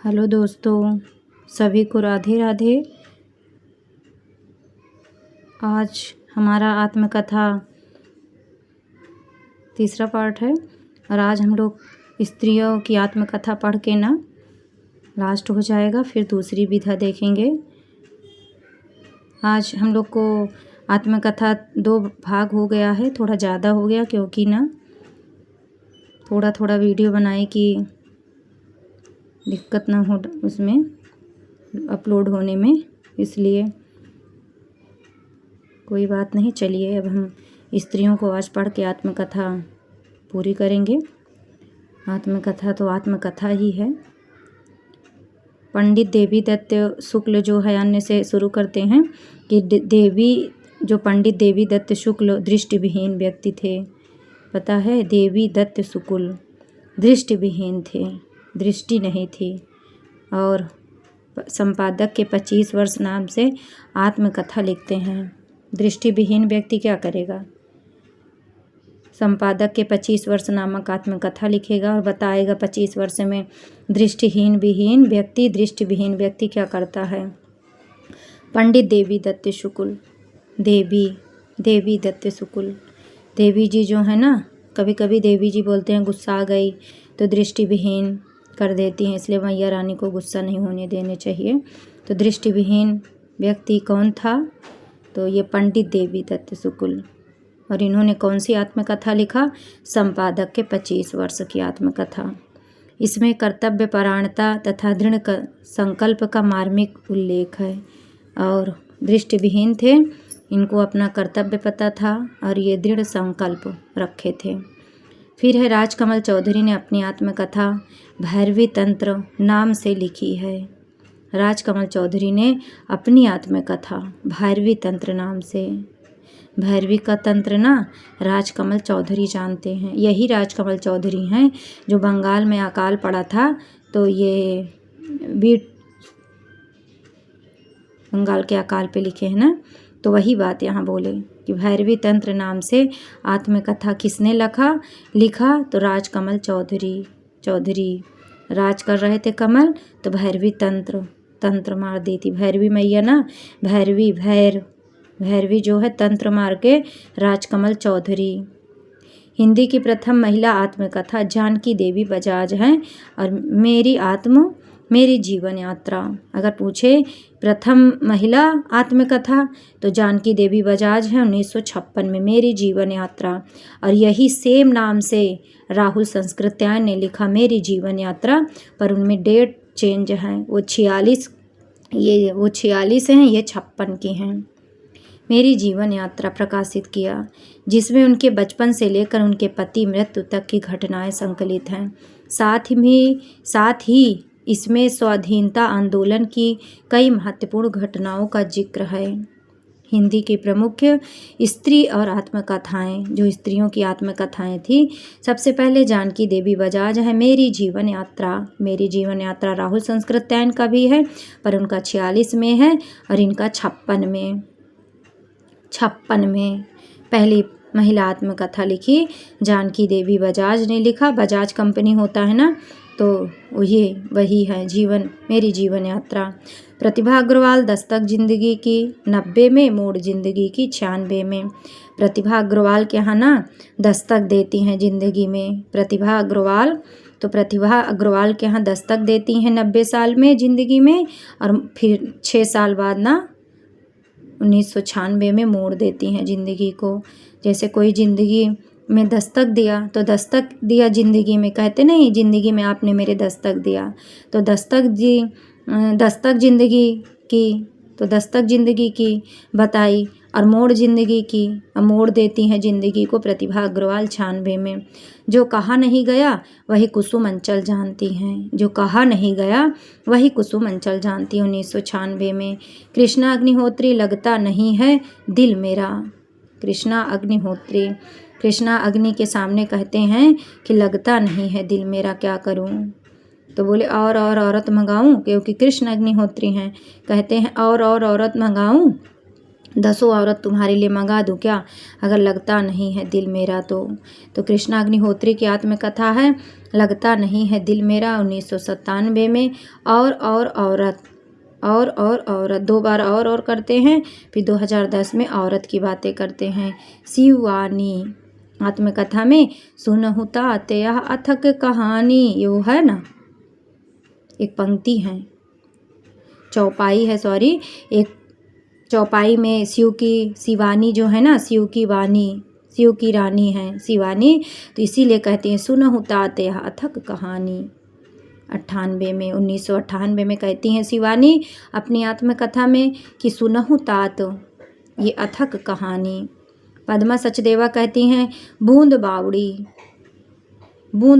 Hello दोस्तों, सभी को राधे राधे। आज हमारा आत्मकथा तीसरा पार्ट है और आज हम लोग स्त्रियों की आत्मकथा पढ़ के ना लास्ट हो जाएगा, फिर दूसरी विधा देखेंगे। आज हम लोग को आत्मकथा 2 भाग हो गया है, थोड़ा ज़्यादा हो गया क्योंकि ना थोड़ा थोड़ा वीडियो बनाए कि दिक्कत ना हो उसमें अपलोड होने में, इसलिए कोई बात नहीं। चलिए अब हम स्त्रियों को आज पढ़ के आत्मकथा पूरी करेंगे। आत्मकथा तो आत्मकथा ही है। पंडित देवी दत्त शुक्ल जो है अन्य से शुरू करते हैं कि पंडित देवी दत्त शुक्ल दृष्टिविहीन व्यक्ति थे। पता है, देवी दत्त शुक्ल दृष्टिविहीन थे, दृष्टि नहीं थी, और संपादक के 25 वर्ष नाम से आत्मकथा लिखते हैं। दृष्टिविहीन व्यक्ति क्या करेगा? संपादक के 25 वर्ष नामक आत्मकथा लिखेगा और बताएगा 25 वर्ष में दृष्टिविहीन व्यक्ति क्या करता है। पंडित देवी दत्त शुक्ल, देवी दत्त शुक्ल, देवी जी जो है ना, कभी कभी देवी जी बोलते हैं गुस्सा आ गई तो दृष्टिविहीन कर देती हैं, इसलिए मैया रानी को गुस्सा नहीं होने देने चाहिए। तो दृष्टिविहीन व्यक्ति कौन था? तो ये पंडित देवी दत्त शुक्ल। और इन्होंने कौन सी आत्मकथा लिखा? संपादक के 25 वर्ष की आत्मकथा। इसमें कर्तव्य परायणता तथा दृढ़ संकल्प का मार्मिक उल्लेख है। और दृष्टिविहीन थे, इनको अपना कर्तव्य पता था और ये दृढ़ संकल्प रखे थे। फिर है राजकमल चौधरी ने अपनी आत्मकथा भैरवी तंत्र नाम से लिखी है। राजकमल चौधरी ने अपनी आत्मकथा भैरवी तंत्र नाम से, भैरवी का तंत्र ना राजकमल चौधरी जानते हैं। यही राजकमल चौधरी हैं जो बंगाल में अकाल पड़ा था, तो ये बीट बंगाल के अकाल पे लिखे हैं ना, तो वही बात यहाँ बोले कि भैरवी तंत्र नाम से आत्मकथा किसने लिखा? तो राजकमल चौधरी राज कर रहे थे कमल, तो भैरवी तंत्र मार दी थी। भैरवी मैया ना, भैरवी जो है तंत्र मार के राजकमल चौधरी। हिंदी की प्रथम महिला आत्मकथा जानकी देवी बजाज हैं। और मेरी जीवन यात्रा, अगर पूछे प्रथम महिला आत्मकथा तो जानकी देवी बजाज है 1956 में, मेरी जीवन यात्रा। और यही सेम नाम से राहुल संस्कृत्यायन ने लिखा मेरी जीवन यात्रा, पर उनमें डेट चेंज है, वो 46 हैं, ये 56 की हैं। मेरी जीवन यात्रा प्रकाशित किया, जिसमें उनके बचपन से लेकर उनके पति मृत्यु तक की घटनाएं संकलित हैं। साथ ही इसमें स्वाधीनता आंदोलन की कई महत्वपूर्ण घटनाओं का जिक्र है। हिंदी की प्रमुख स्त्री और आत्मकथाएं, जो स्त्रियों की आत्मकथाएं थी, सबसे पहले जानकी देवी बजाज है मेरी जीवन यात्रा राहुल संस्कृत्यायन का भी है, पर उनका 46 में है और इनका 56 में पहली महिला आत्मकथा लिखी जानकी देवी बजाज ने लिखा। बजाज कंपनी होता है ना, तो ये वही है मेरी जीवन यात्रा। प्रतिभा अग्रवाल दस्तक जिंदगी की 90 में, मोड़ जिंदगी की 96 में। प्रतिभा अग्रवाल के यहाँ ना दस्तक देती हैं जिंदगी में। प्रतिभा अग्रवाल के यहाँ दस्तक देती हैं 90 साल में जिंदगी में, और फिर 6 साल बाद ना 1996 में मोड़ देती हैं जिंदगी को। जैसे कोई जिंदगी में दस्तक दिया तो दस्तक दिया जिंदगी में, कहते नहीं जिंदगी में आपने मेरे दस्तक दिया, तो दस्तक जिंदगी की बताई, और मोड़ जिंदगी की, मोड़ देती हैं जिंदगी को प्रतिभा अग्रवाल 96 में। जो कहा नहीं गया वही कुसुम अंचल जानती हैं, 1996 में। कृष्णा अग्निहोत्री लगता नहीं है दिल मेरा। कृष्णा अग्नि के सामने कहते हैं कि लगता नहीं है दिल मेरा, क्या करूं? तो बोले और औरत मंगाऊं, क्योंकि कृष्ण अग्निहोत्री हैं, कहते हैं और औरत मंगाऊं, 10 औरत तुम्हारे लिए मंगा दूँ क्या, अगर लगता नहीं है दिल मेरा तो कृष्णा अग्निहोत्री की आत्मकथा है लगता नहीं है दिल मेरा, 1997 में। और औरत 2 बार और करते हैं, फिर 2010 में औरत की बातें करते हैं। शिवानी आत्मकथा में सुनहु तात यह अथक कहानी, ये वो है ना, एक पंक्ति है, चौपाई है, सॉरी, एक चौपाई में शिव की शिवानी जो है ना, शिव की वाणी, शिव की रानी है शिवानी, तो इसीलिए कहते हैं सुनहु तात यह अथक कहानी। 1998 में कहती हैं शिवानी अपनी आत्मकथा में कि सुनहु तात ये अथक कहानी। पद्मा सचदेवा कहती हैं बूंद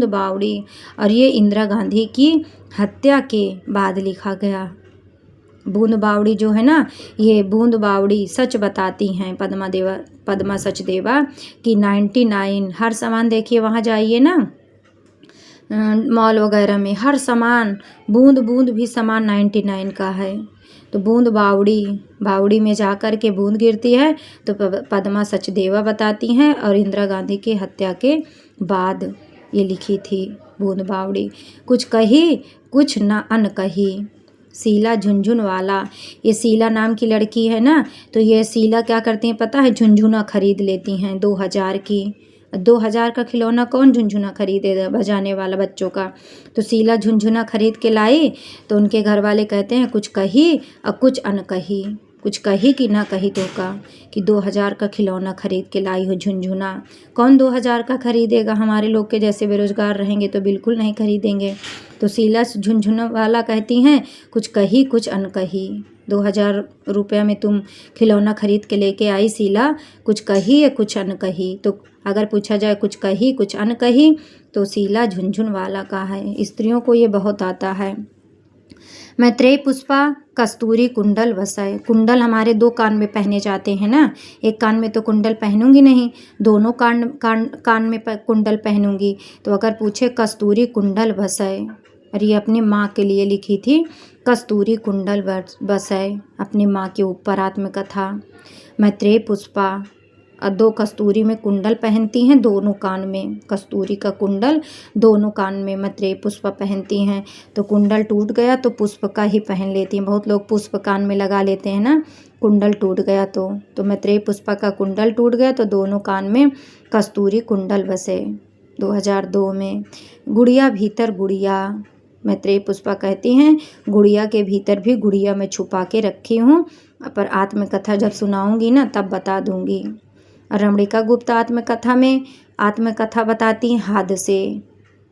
बावड़ी, और ये इंदिरा गांधी की हत्या के बाद लिखा गया। बूंद बावड़ी जो है ना, ये बूंद बावड़ी सच बताती हैं पद्मा सचदेवा कि 99 हर सामान, देखिए वहाँ जाइए ना मॉल वगैरह में, हर सामान बूंद बूंद भी सामान 99 का है। तो बूंद बावड़ी में जा कर के बूंद गिरती है, तो पद्मा सचदेवा बताती हैं, और इंदिरा गांधी की हत्या के बाद ये लिखी थी बूंद बावड़ी। कुछ कही कुछ न अनकही, शीला झुनझुनवाला, ये शीला नाम की लड़की है ना, तो ये शीला क्या करती हैं पता है, झुनझुना खरीद लेती हैं 2000 की। 2000 का खिलौना कौन झुनझुना खरीदे बजाने वाला बच्चों का, तो शीला झुनझुना खरीद के लाई, तो उनके घर वाले कहते हैं कुछ कही और कुछ अनकही, कुछ कही कि ना कही तो का कि 2000 का खिलौना खरीद के लाई हो झुनझुना। कौन 2000 का खरीदेगा, हमारे लोग के जैसे बेरोजगार रहेंगे तो बिल्कुल नहीं खरीदेंगे। तो शीला झुनझुना वाला कहती हैं कुछ कही कुछ अनकही, 2000 रुपया में तुम खिलौना खरीद के लेके आई शीला, कुछ कही या कुछ अनकही। तो अगर पूछा जाए कुछ कही कुछ अनकही तो शीला झुनझुनवाला का है। स्त्रियों को ये बहुत आता है। मैत्रेयी पुष्पा कस्तूरी कुंडल वसय, कुंडल हमारे 2 कान में पहने जाते हैं ना, एक कान में तो कुंडल पहनूंगी नहीं, दोनों कान में कुंडल पहनूंगी। तो अगर पूछे कस्तूरी कुंडल वसय, और ये अपनी माँ के लिए लिखी थी कस्तूरी कुंडल वसय, अपनी माँ के ऊपर आत्मकथा। मैत्रेयी पुष्पा 2 कस्तूरी में कुंडल पहनती हैं, दोनों कान में कस्तूरी का कुंडल दोनों कान में मैत्रेयी पुष्पा पहनती हैं। तो कुंडल टूट गया तो पुष्प का ही पहन लेती हैं, बहुत लोग पुष्प कान में लगा लेते हैं ना, कुंडल टूट गया तो मैत्रेयी पुष्पा का कुंडल टूट गया तो दोनों कान में कस्तूरी कुंडल बसे। 2002 में गुड़िया भीतर गुड़िया, मैत्रेयी पुष्पा कहती हैं गुड़िया के भीतर भी गुड़िया मैं छुपा के रखी हूँ, पर आत्मकथा जब सुनाऊंगी ना तब बता दूंगी। रमणिका गुप्ता आत्मकथा में आत्मकथा बताती हैं हादसे।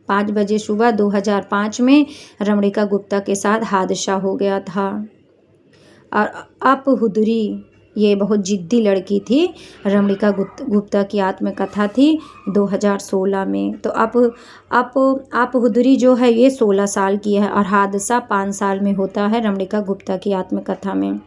5 बजे सुबह 2005 में रमणिका गुप्ता के साथ हादसा हो गया था। और अपहुदरी, ये बहुत जिद्दी लड़की थी, रमणिका गुप्ता की आत्मकथा थी 2016 में। तो अपहुदरी जो है ये 16 साल की है और हादसा 5 साल में होता है रमणिका गुप्ता की आत्मकथा में।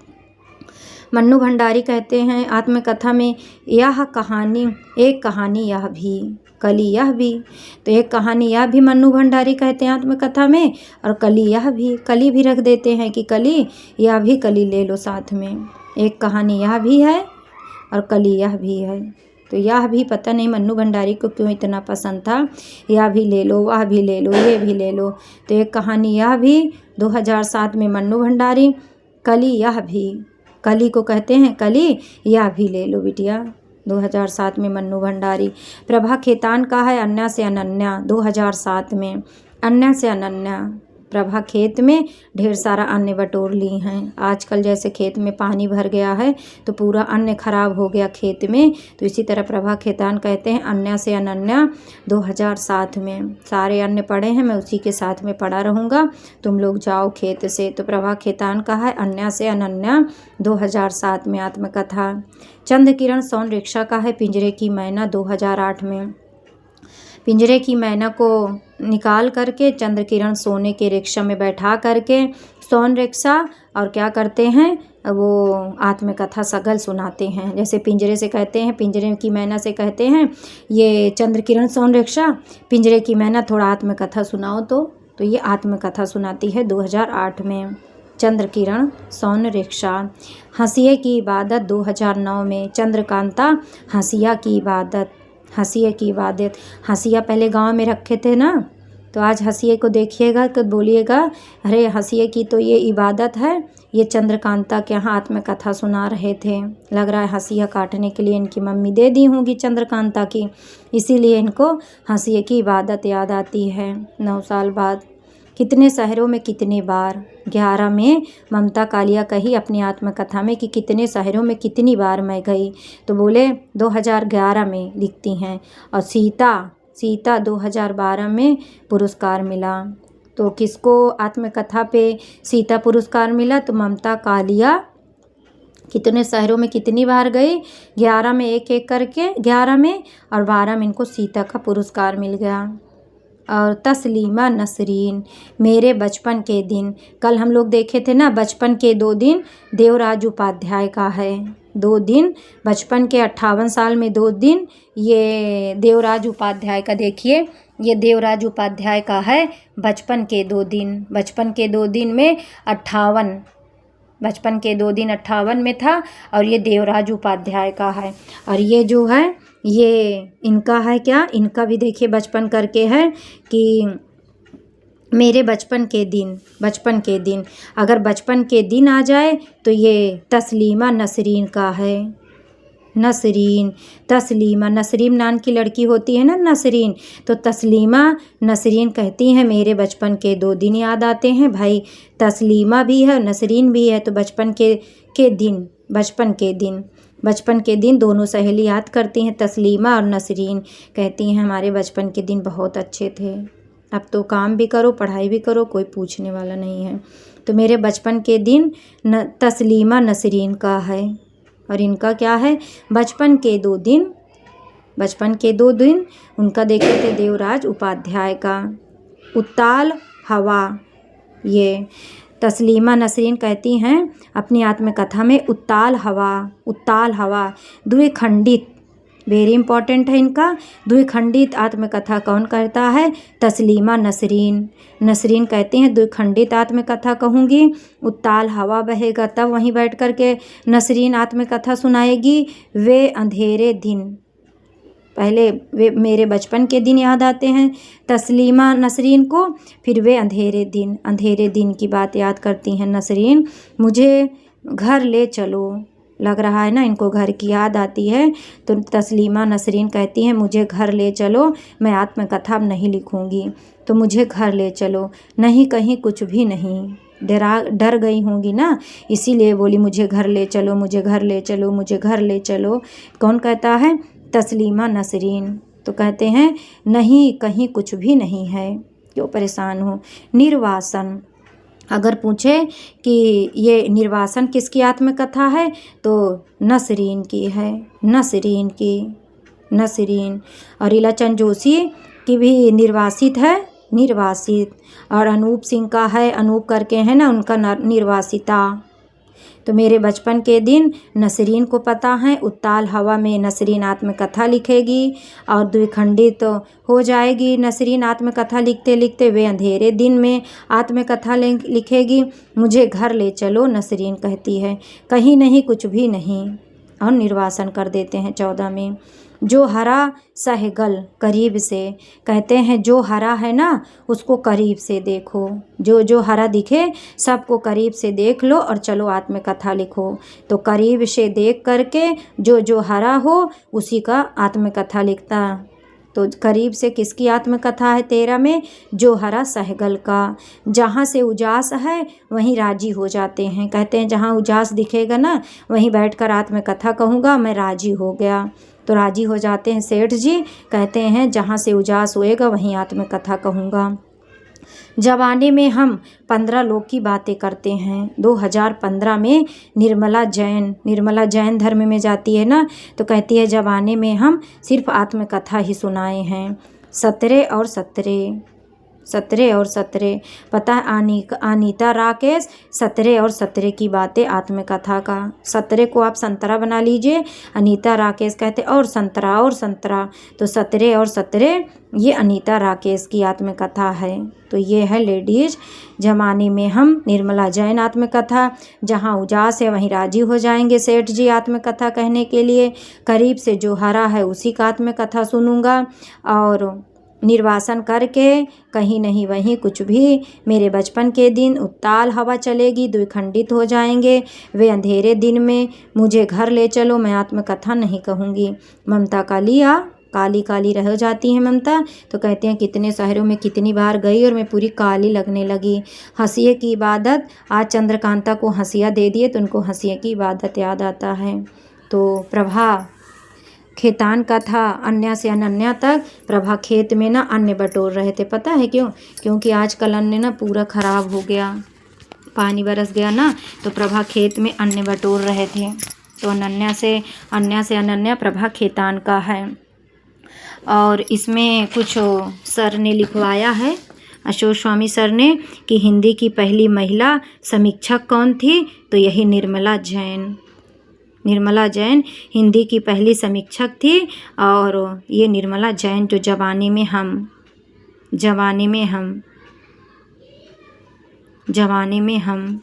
मन्नू भंडारी कहते हैं आत्मकथा में यह कहानी एक कहानी यह भी कली यह भी, तो एक कहानी यह भी मन्नू भंडारी कहते हैं आत्मकथा में, और कली यह भी, कली भी रख देते हैं कि कली यह भी, कली ले लो साथ में, एक कहानी यह भी है और कली यह भी है। तो यह भी पता नहीं मन्नू भंडारी को क्यों इतना पसंद था, यह भी ले लो वह भी ले लो ये भी ले लो। तो एक कहानी यह भी 2007 में मन्नू भंडारी, कली यह भी, कली को कहते हैं कली यह भी ले लो बिटिया, 2007 में मन्नू भंडारी। प्रभा खेतान का है अन्या से अनन्या, 2007 में अन्या से अनन्या। प्रभा खेत में ढेर सारा अन्न बटोर ली हैं। आजकल जैसे खेत में पानी भर गया है तो पूरा अन्न खराब हो गया खेत में, तो इसी तरह प्रभा खेतान कहते हैं अन्या से अनन्या 2007 में। सारे अन्न पड़े हैं, मैं उसी के साथ में पड़ा रहूँगा, तुम लोग जाओ खेत से। तो प्रभा खेतान का है अन्या से अनन्या 2007 में आत्मकथा। चंद्र किरण सोन रिक्शा का है पिंजरे की मैना 2008 में। पिंजरे की मैना को निकाल करके चंद्र किरण सोने के रिक्शा में बैठा करके सोन रिक्शा और क्या करते हैं वो आत्मकथा सगल सुनाते हैं। जैसे पिंजरे से कहते हैं, पिंजरे की मैना से कहते हैं ये चंद्र किरण सोन रिक्शा, पिंजरे की मैना थोड़ा आत्मकथा सुनाओ तो ये आत्मकथा सुनाती है 2008 में। चंद्र किरण सौन रिक्शा। हंसिए की इबादत 2009 में चंद्रकांता हंसिया की इबादत। हंसिए की इबादत, हंसिया पहले गांव में रखे थे ना, तो आज हंसिए को देखिएगा तो बोलिएगा अरे हंसिए की तो ये इबादत है। ये चंद्रकांता के यहाँ आत्मकथा सुना रहे थे। लग रहा है हंसिया काटने के लिए इनकी मम्मी दे दी होंगी चंद्रकांता की, इसीलिए इनको हंसिए की इबादत याद आती है 9 साल बाद। कितने शहरों में कितने बार, 11 में ममता कालिया कही अपनी आत्मकथा में कि कितने शहरों में कितनी बार मैं गई, तो बोले 2011 में लिखती हैं। और सीता 2012 में पुरस्कार मिला। तो किसको आत्मकथा पे सीता पुरस्कार मिला? तो ममता कालिया कितने शहरों में कितनी बार गई, 11 में एक एक करके, 11 में और 12 में इनको सीता का पुरस्कार मिल गया। और तस्लीमा नसरीन मेरे बचपन के दिन, कल हम लोग देखे थे ना बचपन के 2 दिन, देवराज उपाध्याय का है 2 दिन, बचपन के 58 साल में 2 दिन, ये देवराज उपाध्याय का देखिए, ये देवराज उपाध्याय का है बचपन के 2 दिन। बचपन के 2 दिन में 58, बचपन के 2 दिन 58 में था, और ये देवराज उपाध्याय का है। और ये जो है ये इनका है क्या, इनका भी देखिए बचपन करके है कि मेरे बचपन के दिन, बचपन के दिन, अगर बचपन के दिन आ जाए तो ये तस्लीमा नसरीन का है। नसरीन, तस्लीमा, नसरीन नाम की लड़की होती है ना नसरीन, तो तस्लीमा नसरीन कहती हैं मेरे बचपन के 2 दिन याद आते हैं। भाई तस्लीमा भी है नसरीन भी है, तो बचपन के दिन, बचपन के दिन दोनों सहेली याद करती हैं। तस्लीमा और नसरीन कहती हैं हमारे बचपन के दिन बहुत अच्छे थे, अब तो काम भी करो पढ़ाई भी करो, कोई पूछने वाला नहीं है। तो मेरे बचपन के दिन तस्लीमा नसरीन का है। और इनका क्या है, बचपन के 2 दिन, बचपन के 2 दिन उनका देखे थे देवराज उपाध्याय का। उत्ताल हवा, ये तस्लीमा नसरीन कहती हैं अपनी आत्मकथा में उत्ताल हवा द्विखंडित, वेरी इंपॉर्टेंट है इनका, द्विखंडित आत्मकथा कौन कहता है? तस्लीमा नसरीन। नसरीन कहती हैं द्विखंडित आत्मकथा कहूँगी, उत्ताल हवा बहेगा तब वहीं बैठ कर के नसरीन आत्मकथा सुनाएगी। वे अंधेरे दिन, पहले वे मेरे बचपन के दिन याद आते हैं तस्लीमा नसरीन को, फिर वे अंधेरे दिन की बात याद करती हैं नसरीन। मुझे घर ले चलो, लग रहा है ना इनको घर की याद आती है, तो तस्लीमा नसरीन कहती हैं मुझे घर ले चलो, मैं आत्मकथा अब नहीं लिखूंगी, तो मुझे घर ले चलो। नहीं कहीं कुछ भी नहीं, डर गई होंगी ना, इसीलिए बोली मुझे घर ले चलो, मुझे घर ले चलो, मुझे घर ले चलो। कौन कहता है? तस्लीमा नसरीन। तो कहते हैं नहीं कहीं कुछ भी नहीं है, क्यों परेशान हो। निर्वासन, अगर पूछे कि ये निर्वासन किसकी आत्मकथा है, तो नसरीन की है, नसरीन। और इलाचंद जोशी की भी निर्वासित है, और अनूप सिंह का है, अनूप करके है ना उनका निर्वासिता। तो मेरे बचपन के दिन नसरीन को पता है, उत्ताल हवा में नसरीन आत्मकथा लिखेगी और द्विखंडित हो जाएगी नसरीन आत्मकथा लिखते लिखते। वे अंधेरे दिन में आत्मकथा लिखेगी। मुझे घर ले चलो नसरीन कहती है, कहीं नहीं कुछ भी नहीं, और निर्वासन कर देते हैं 14 में। जो हरा सहगल, करीब से कहते हैं जो हरा है ना उसको करीब से देखो, जो हरा दिखे सबको करीब से देख लो और चलो आत्मकथा लिखो। तो करीब से देख करके जो हरा हो उसी का आत्मकथा लिखता। तो करीब से किसकी आत्मकथा है 13 में? जो हरा सहगल का। जहाँ से उजास है वहीं राजी हो जाते हैं, कहते हैं जहाँ उजास दिखेगा ना वहीं बैठकर आत्मकथा कहूँगा, मैं राजी हो गया। तो राजी हो जाते हैं सेठ जी, कहते हैं जहाँ से उजास होएगा वहीं आत्मकथा कहूँगा। जवानी में हम 15 लोग की बातें करते हैं। 2015 में निर्मला जैन धर्म में जाती है ना, तो कहती है जवानी में हम सिर्फ आत्मकथा ही सुनाए हैं। 17 और 17 17 और 17 पता है अनीता राकेश 17 और 17 की बातें आत्मकथा का। 17 को आप संतरा बना लीजिए, अनीता राकेश कहते और संतरा तो 17 और 17 ये अनीता राकेश की आत्मकथा है। तो ये है लेडीज जमाने में हम निर्मला जैन आत्मकथा। जहाँ उजास है वहीं राजी हो जाएंगे सेठ जी आत्मकथा कहने के लिए। करीब से जो हरा है उसी का आत्मकथा सुनूंगा। और निर्वासन करके कहीं नहीं वहीं कुछ भी, मेरे बचपन के दिन उत्ताल हवा चलेगी, द्विखंडित हो जाएंगे वे अंधेरे दिन में, मुझे घर ले चलो, मैं आत्मकथा नहीं कहूँगी। ममता कालिया काली काली रह जाती है ममता, तो कहते हैं कितने शहरों में कितनी बार गई और मैं पूरी काली लगने लगी। हंसिए की इबादत, आज चंद्रकांता को हंसिया दे दिए तो उनको हंसिए की इबादत याद आता है। तो प्रभा खेतान का था अन्या से अनन्या तक, प्रभा खेत में ना अन्न बटोर रहे थे। पता है क्यों? क्योंकि आजकल अन्न ना पूरा खराब हो गया, पानी बरस गया ना, तो प्रभा खेत में अन्न बटोर रहे थे। तो अन्या से अनन्या प्रभा खेतान का है। और इसमें कुछ सर ने लिखवाया है, अशोक स्वामी सर ने, कि हिंदी की पहली महिला समीक्षक कौन थी, तो यही निर्मला जैन हिंदी की पहली समीक्षक थी। और ये निर्मला जैन जो जवानी में हम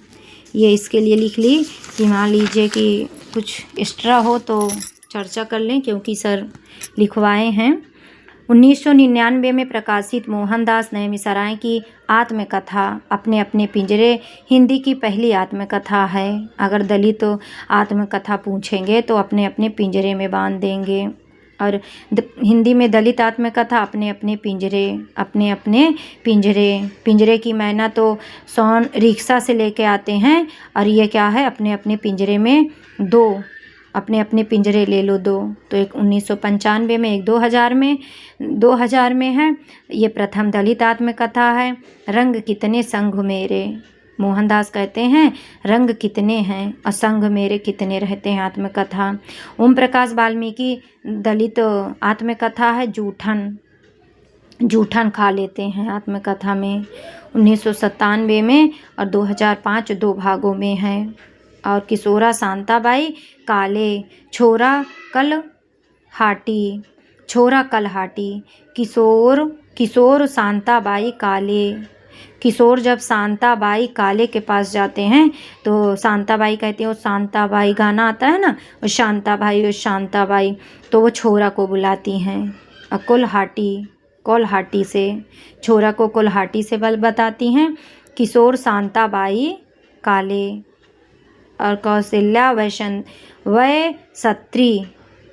ये इसके लिए लिख ली कि मान लीजिए कि कुछ एक्स्ट्रा हो तो चर्चा कर लें, क्योंकि सर लिखवाए हैं। 1999 में प्रकाशित मोहनदास नैमिषारण्य की आत्मकथा अपने अपने पिंजरे हिंदी की पहली आत्मकथा है। अगर दलित आत्मकथा पूछेंगे तो अपने अपने पिंजरे में बांध देंगे। और हिंदी में दलित आत्मकथा अपने अपने पिंजरे की मैना तो सोन रिक्शा से लेके आते हैं, और ये क्या है अपने अपने पिंजरे में दो, अपने अपने पिंजरे ले लो दो। तो एक 1995 में, एक 2000 में है। ये प्रथम दलित आत्मकथा है। रंग कितने संग मेरे, मोहनदास कहते हैं रंग कितने हैं और संग मेरे कितने रहते हैं आत्मकथा। ओम प्रकाश वाल्मीकि दलित आत्मकथा है जूठन खा लेते हैं आत्मकथा में, 1997 में, और 2005 दो भागों में है। और किशोरा शांताबाई काले छोरा कल हाटी, किशोर शांताबाई काले। किशोर जब शांताबाई काले के पास जाते हैं तो शांताबाई कहती हैं, वो शांताबाई गाना आता है ना, वो शांताबाई, तो वो छोरा को बुलाती हैं और कोल्हाटी से छोरा को कोल्हाटी से बताती हैं। किशोर शांताबाई काले। और कौशल्या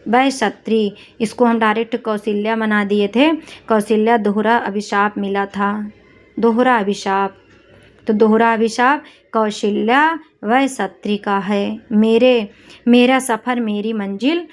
वैसत्री, इसको हम डायरेक्ट कौशल्या बना दिए थे। कौशल्या दोहरा अभिशाप मिला था, दोहरा अभिशाप, तो दोहरा अभिशाप कौशल्या वैसत्री का है। मेरा सफ़र मेरी मंजिल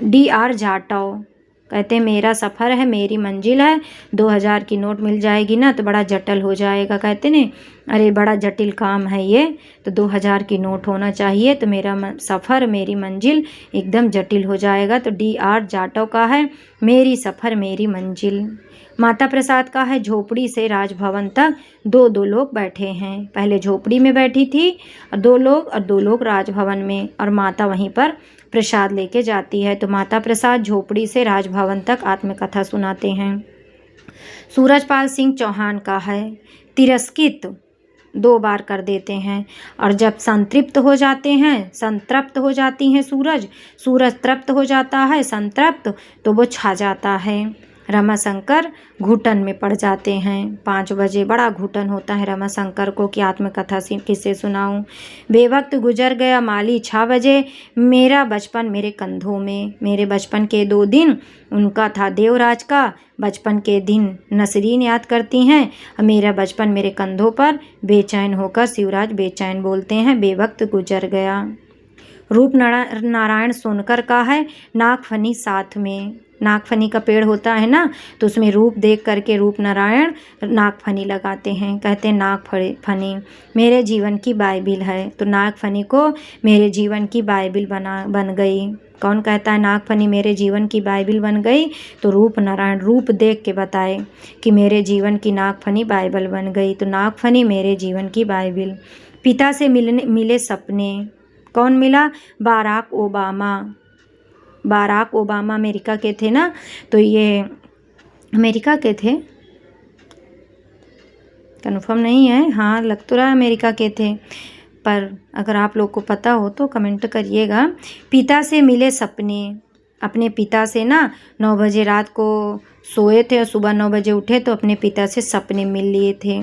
DR जाटव कहते हैं मेरा सफ़र है मेरी मंजिल है। 2000 की नोट मिल जाएगी ना तो बड़ा जटिल हो जाएगा, कहते ने अरे बड़ा जटिल काम है ये, तो 2000 की नोट होना चाहिए, तो मेरा सफ़र मेरी मंजिल एकदम जटिल हो जाएगा। तो DR जाटव का है मेरी सफ़र मेरी मंजिल। माता प्रसाद का है झोपड़ी से राजभवन तक दो लोग बैठे हैं। पहले झोपड़ी में बैठी थी और दो लोग राजभवन में, और माता वहीं पर प्रसाद लेके जाती है। तो माता प्रसाद झोपड़ी से राजभवन तक आत्मकथा सुनाते हैं। सूरजपाल सिंह चौहान का है तिरस्कृत 2 बार कर देते हैं, और जब संतृप्त हो जाती हैं सूरज तृप्त हो जाता है, संतृप्त तो वो छा जाता है। रमाशंकर घुटन में पड़ जाते हैं 5 बजे, बड़ा घुटन होता है रमाशंकर को कि आत्मकथा किससे सुनाऊं। बेवक्त गुजर गया माली 6 बजे, मेरा बचपन मेरे कंधों में, मेरे बचपन के 2 दिन उनका था देवराज का बचपन के दिन नसरीन याद करती हैं, और मेरा बचपन मेरे कंधों पर बेचैन होकर शिवराज बेचैन बोलते हैं बेवक्त गुजर गया। रूप नारायण सोनकर का है नागफनी साथ में, नागफनी का पेड़ होता है ना, तो उसमें रूप देख करके रूप नारायण नागफनी लगाते हैं, कहते हैं नागफनी मेरे जीवन की बाइबिल है, तो नागफनी को मेरे जीवन की बाइबिल बन गई। कौन कहता है नागफनी मेरे जीवन की बाइबिल बन गई? तो रूप नारायण रूप देख के बताए कि मेरे जीवन की नागफनी बाइबल बन गई। तो नागफनी मेरे जीवन की बाइबिल। पिता से मिले सपने। कौन मिला? Barack Obama. Barack Obama America के थे ना, तो ये अमेरिका के थे, कन्फर्म नहीं है, हाँ लग तो रहा अमेरिका के थे, पर अगर आप लोग को पता हो तो कमेंट करिएगा। पिता से मिले सपने। अपने पिता से ना 9 बजे रात को सोए थे और सुबह 9 बजे उठे तो अपने पिता से सपने मिल लिए थे।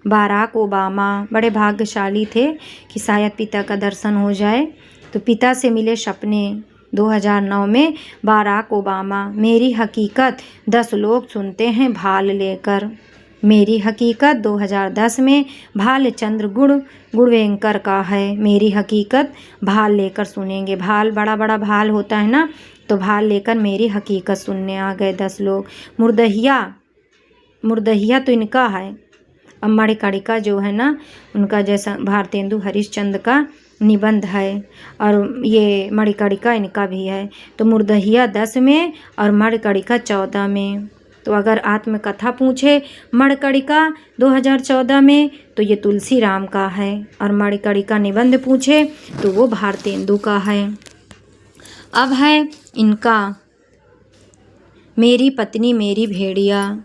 बाराक ओबामा बड़े भाग्यशाली थे कि शायद पिता का दर्शन हो जाए। तो पिता से मिले सपने 2009 में बाराक ओबामा। मेरी हकीकत 10 लोग सुनते हैं भाल लेकर। मेरी हकीकत 2010 में भालचंद्र गुणवेंकर का है। मेरी हकीकत भाल लेकर सुनेंगे। भाल बड़ा बड़ा भाल होता है ना, तो भाल लेकर मेरी हकीकत सुनने आ गए 10 लोग। मुर्दहिया तो इनका है। अब मणिकर्णिका जो है ना, उनका जैसा भारतेंदु हरिश्चंद्र का निबंध है, और ये मणिकर्णिका इनका भी है। तो मुर्दहिया 10 में और मणिकर्णिका 14 में। तो अगर आत्मकथा पूछे मणिकर्णिका 2014 में तो ये तुलसी राम का है, और मणिकर्णिका निबंध पूछे तो वो भारतेंदु का है। अब है इनका मेरी पत्नी मेरी भेड़िया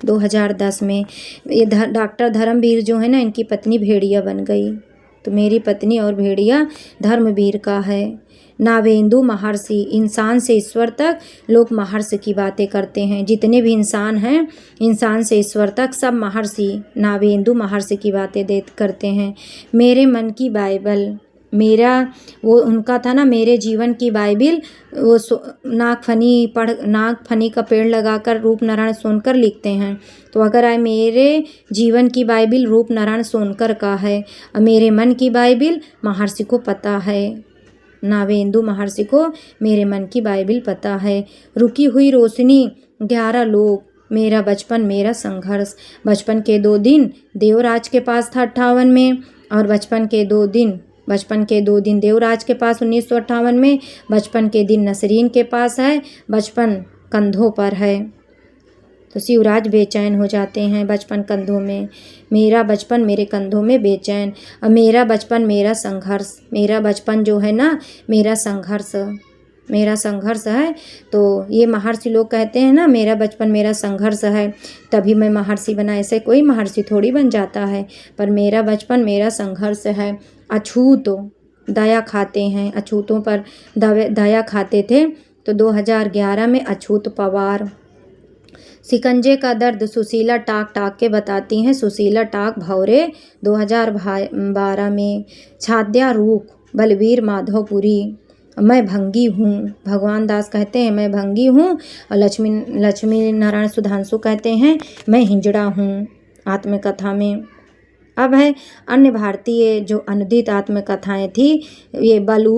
2010 में। ये डॉक्टर धर्मवीर जो है ना, इनकी पत्नी भेड़िया बन गई। तो मेरी पत्नी और भेड़िया धर्मवीर का है। नावेंदु महर्षि। इंसान से ईश्वर तक लोग महर्षि की बातें करते हैं। जितने भी इंसान हैं, इंसान से ईश्वर तक सब महर्षि नावेंदु महर्षि की बातें करते हैं। मेरे मन की बाइबल। मेरा वो उनका था ना, मेरे जीवन की बाइबिल। वो नागफनी का पेड़ लगाकर रूपनारायण सोनकर लिखते हैं। तो अगर आए मेरे जीवन की बाइबिल रूपनारायण सोनकर का है, और मेरे मन की बाइबिल महर्षि को पता है। नावेंदु महर्षि को मेरे मन की बाइबिल पता है। रुकी हुई रोशनी 11 लोग। मेरा बचपन मेरा संघर्ष। बचपन के 2 दिन देवराज के पास था 58 में, और बचपन के 2 दिन देवराज के पास 1958 में। बचपन के दिन नसरीन के पास है। बचपन कंधों पर है, तो शिवराज बेचैन हो जाते हैं बचपन कंधों में। मेरा बचपन मेरे कंधों में बेचैन। और मेरा बचपन मेरा संघर्ष। मेरा बचपन जो है ना, मेरा संघर्ष है। तो ये महर्षि लोग कहते हैं ना, मेरा बचपन मेरा संघर्ष है, तभी मैं महर्षि बना। ऐसे कोई महर्षि थोड़ी बन जाता है, पर मेरा बचपन मेरा संघर्ष है। अछूत दया खाते हैं। अछूतों पर दया खाते थे। तो 2011 में अछूत पवार। शिकंजे का दर्द सुशीला टाक के बताती हैं। सुशीला टाक भौरे 2012 में। छात्यारूख बलवीर माधवपुरी। मैं भंगी हूँ। भगवान दास कहते हैं मैं भंगी हूँ, और लक्ष्मी नारायण सुधांशु कहते हैं मैं हिंजड़ा हूँ आत्मकथा में। अब है अन्य भारतीय जो अनुदित आत्मकथाएं थी। ये बालू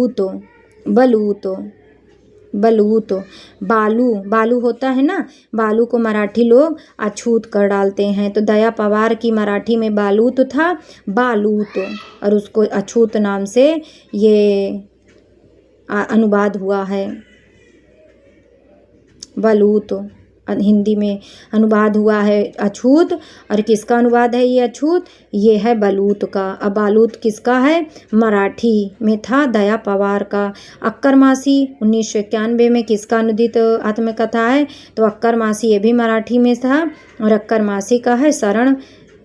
होता है ना, बालू को मराठी लोग अछूत कर डालते हैं। तो दया पवार की मराठी में बालूत था, बालूत, और उसको अछूत नाम से ये अनुवाद हुआ है। बलूत हिंदी में अनुवाद हुआ है अछूत। और किसका अनुवाद है ये अछूत? ये है बलूत का। अब बालूत किसका है? मराठी में था दया पवार का। अक्कर मासी 1991 में किसका अनुदित आत्मकथा है? तो अक्कर मासी ये भी मराठी में था, और अक्कर मासी का है शरण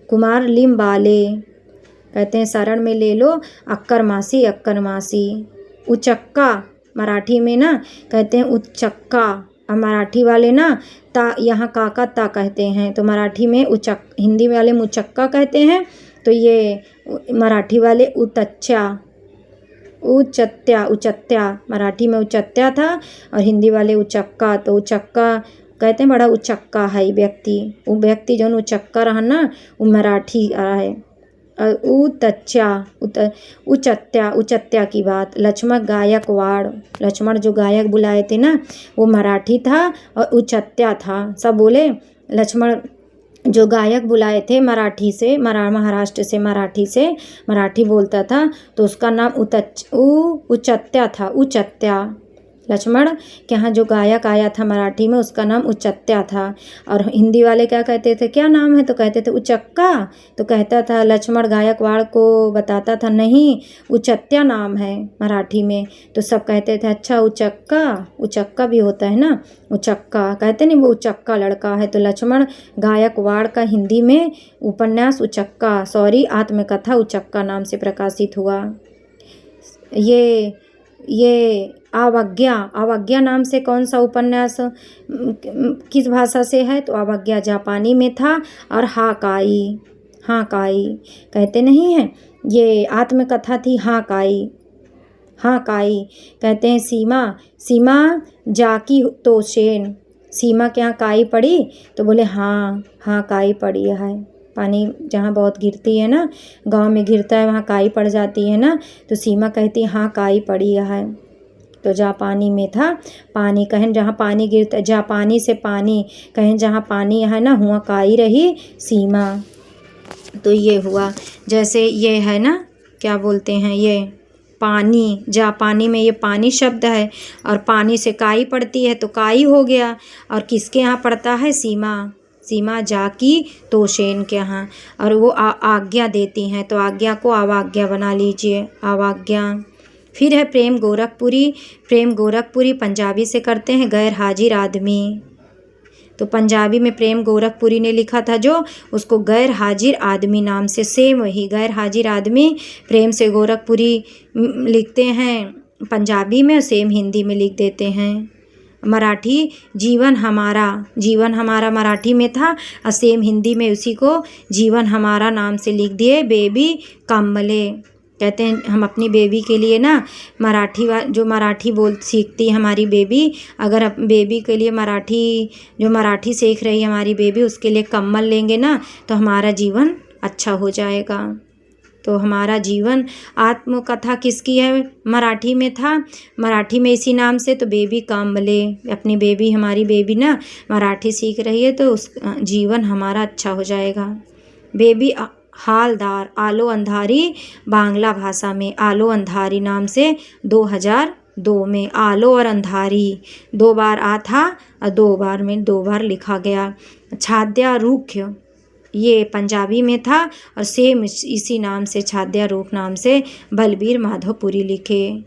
कुमार लिम्बाले। कहते हैं शरण में ले लो अक्कर मासी। उचक्का मराठी में ना कहते हैं उचक्का, और मराठी वाले ना ता यहाँ काका ता कहते हैं। तो मराठी में हिंदी वाले मुचक्का कहते हैं, तो ये मराठी वाले उचत्या मराठी में उचत्या था, और हिंदी वाले उचक्का। तो उचक्का कहते हैं बड़ा उचक्का है व्यक्ति। वो व्यक्ति जो उचक्का रहा ना, वो मराठी रहा है। उचत्या की बात। लक्ष्मण गायकवाड़। लक्ष्मण जो गायक बुलाए थे ना, वो मराठी था और उचत्या था। सब बोले लक्ष्मण जो गायक बुलाए थे मराठी से, महाराष्ट्र से मराठी बोलता था, तो उसका नाम उचत्या था। लक्ष्मण के यहाँ जो गायक आया था मराठी में उसका नाम उचत्या था, और हिंदी वाले क्या कहते थे, क्या नाम है, तो कहते थे उचक्का। तो कहता था लक्ष्मण गायकवाड़ को बताता था नहीं उचत्या नाम है मराठी में। तो सब कहते थे अच्छा उचक्का, उचक्का भी होता है ना, उचक्का कहते नहीं, वो उचक्का लड़का है। तो लक्ष्मण गायकवाड़ का हिंदी में उपन्यास उचक्का, आत्मकथा उचक्का नाम से प्रकाशित हुआ। ये अवज्ञा नाम से कौन सा उपन्यास किस भाषा से है, तो अवज्ञा जापानी में था। और हाकाई कहते नहीं है, ये आत्मकथा थी हाकाई कहते हैं। सीमा जाकी तोशेन, सीमा के यहाँ काई पड़ी, तो बोले हाँ काई पड़ी है। पानी जहाँ बहुत गिरती है ना, गांव में गिरता है, वहाँ काई पड़ जाती है ना, तो सीमा कहती है हाँ काई पड़ी है। तो जापानी में था पानी, कहें जहाँ पानी गिरता, जापानी से पानी, कहें जहाँ पानी है ना, हुआ काई रही सीमा। तो ये हुआ, जैसे ये है ना, क्या बोलते हैं, ये पानी, जापानी में ये पानी शब्द है, और पानी से काई पड़ती है तो काई हो गया। और किसके यहाँ पड़ता है, सीमा जाकी तोशेन के यहाँ, और वो आज्ञा देती हैं, तो आज्ञा को अवाज्ञा बना लीजिए, अवाज्ञा। फिर है प्रेम गोरखपुरी पंजाबी से करते हैं गैर हाजिर आदमी। तो पंजाबी में प्रेम गोरखपुरी ने लिखा था जो, उसको गैर हाजिर आदमी नाम से, सेम वही गैर हाजिर आदमी प्रेम से गोरखपुरी लिखते हैं पंजाबी में, सेम हिंदी में लिख देते हैं। मराठी जीवन हमारा मराठी में था, और सेम हिंदी में उसी को जीवन हमारा नाम से लिख दिए। बेबी कमले कहते हैं हम अपनी बेबी के लिए ना, मराठी सीखती है हमारी बेबी, अगर बेबी के लिए मराठी सीख रही है हमारी बेबी, उसके लिए कम्बल लेंगे ना तो हमारा जीवन अच्छा हो जाएगा। तो हमारा जीवन आत्मकथा किसकी है, मराठी में था, मराठी में इसी नाम से। तो बेबी काम्बले, अपनी बेबी, हमारी बेबी ना मराठी सीख रही है तो उस जीवन हमारा अच्छा हो जाएगा। बेबी हालदार, आलो अंधारी बांग्ला भाषा में, आलो अंधारी नाम से 2002 में, आलो और अंधारी 2 बार आ था और 2 बार लिखा गया। छाद्या रूख ये पंजाबी में था, और सेम इसी नाम से छाद्या रूख नाम से बलबीर माधवपुरी लिखे।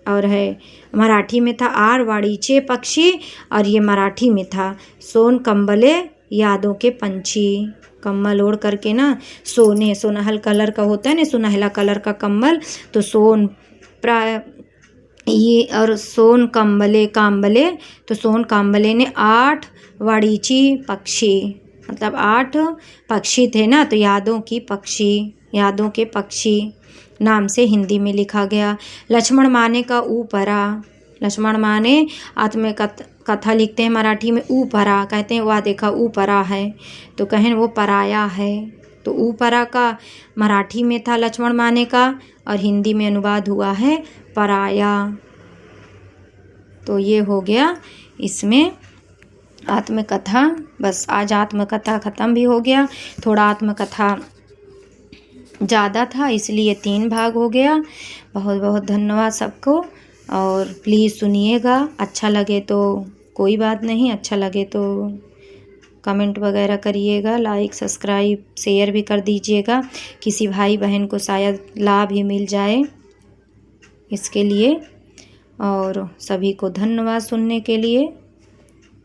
और है मराठी में था आर वाड़ीचे पक्षी, और ये मराठी में था सोन कंबले यादों के पंछी। कम्बल ओढ़ करके ना सोनहल कलर का होता है ना, सुनहला कलर का कम्बल, तो सोन ये, और सोन काम्बले, तो सोन काम्बले ने 8 वाड़ीची पक्षी, मतलब 8 पक्षी थे ना, तो यादों के पक्षी नाम से हिंदी में लिखा गया। लक्ष्मण माने का ऊपरा, लक्ष्मण माने आत्मकथा लिखते हैं मराठी में ऊपरा, कहते हैं वह देखा ऊपरा है, तो कहें वो पराया है। तो ऊपरा का मराठी में था लक्ष्मण माने का, और हिंदी में अनुवाद हुआ है पराया। तो ये हो गया इसमें आत्मकथा। बस आज आत्मकथा ख़त्म भी हो गया, थोड़ा आत्मकथा ज़्यादा था इसलिए 3 भाग हो गया। बहुत बहुत धन्यवाद सबको, और प्लीज़ सुनिएगा। अच्छा लगे तो कोई बात नहीं, अच्छा लगे तो कमेंट वगैरह करिएगा, लाइक सब्सक्राइब शेयर भी कर दीजिएगा, किसी भाई बहन को शायद लाभ ही मिल जाए इसके लिए। और सभी को धन्यवाद सुनने के लिए।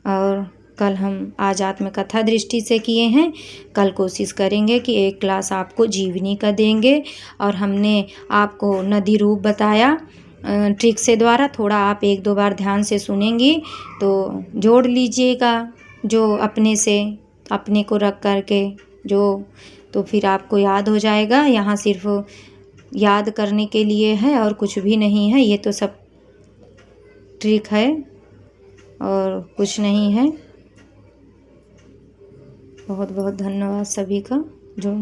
और कल हम आज आत्मकथा दृष्टि से किए हैं, कल कोशिश करेंगे कि एक क्लास आपको जीवनी का देंगे। और हमने आपको नदी रूप बताया ट्रिक से द्वारा, थोड़ा आप 1-2 बार ध्यान से सुनेंगी तो जोड़ लीजिएगा, जो अपने को रख करके तो फिर आपको याद हो जाएगा। यहाँ सिर्फ याद करने के लिए है और कुछ भी नहीं है, ये तो सब ट्रिक है और कुछ नहीं है। बहुत बहुत धन्यवाद सभी का जो